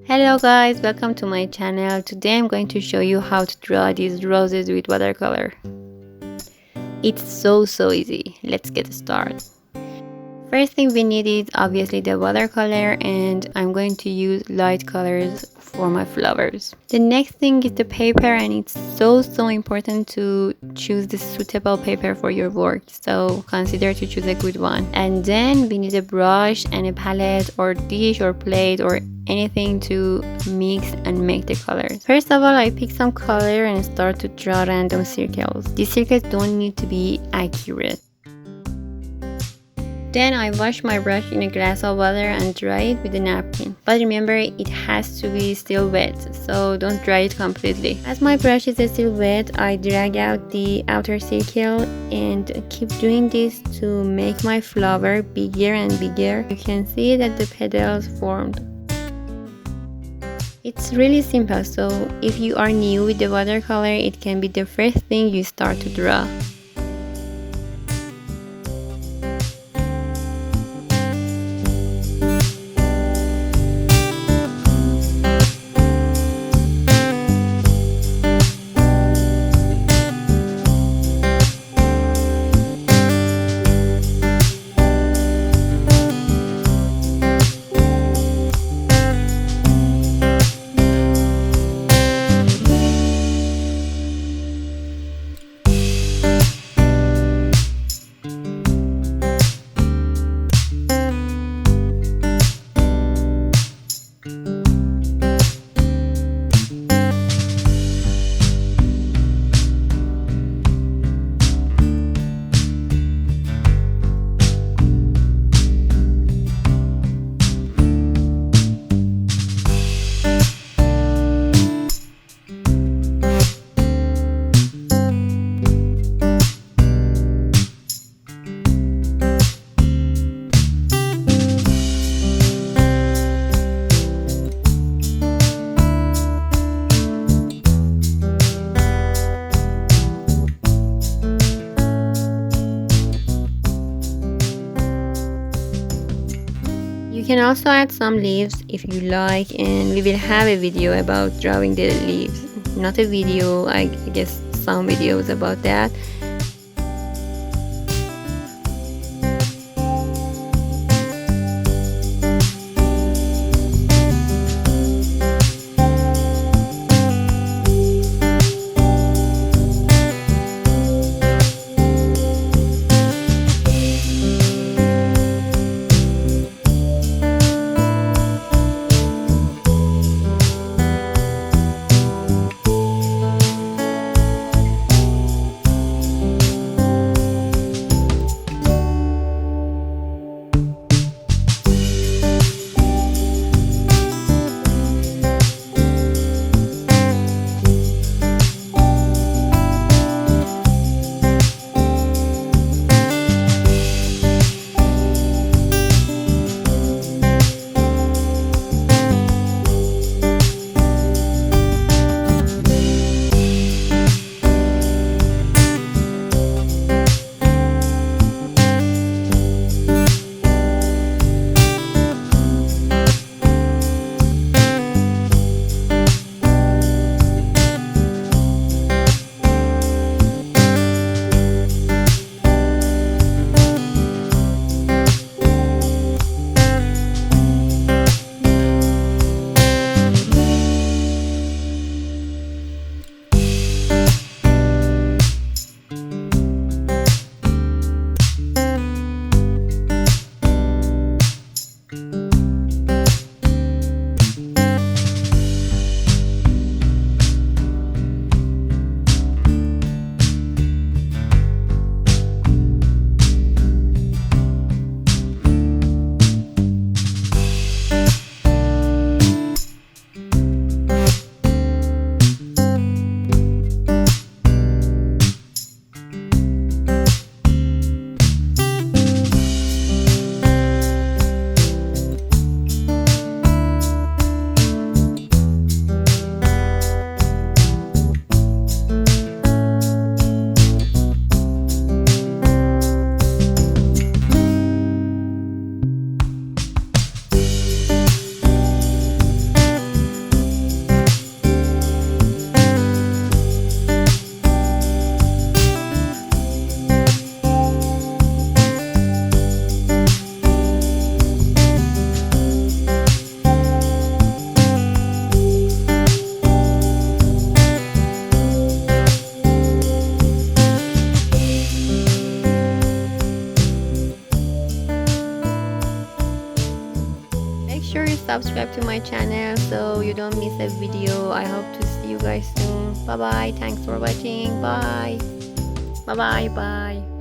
Hello guys, welcome to my channel. Today I'm going to show you how to draw these roses with watercolor. It's so easy. Let's get started. First thing we need is obviously the watercolor, and I'm going to use light colors for my flowers. The next thing is the paper, and it's so important to choose the suitable paper for your work, so consider to choose a good one. And then we need a brush and a palette or dish or plate or anything to mix and make the colors. First of all, I pick some color and start to draw random circles. These circles don't need to be accurate. Then I wash my brush in a glass of water and dry it with a napkin. But remember, it has to be still wet, so don't dry it completely. As my brush is still wet, I drag out the outer circle and keep doing this to make my flower bigger and bigger. You can see that the petals formed. It's really simple, so if you are new with the watercolor, it can be the first thing you start to draw. You can also add some leaves if you like, and we will have a video about drawing the leaves. Not a video, I guess some videos about that. subscribe to my channel so you don't miss a video. I hope to see you guys soon. Bye bye. Thanks for watching. Bye. Bye bye. Bye.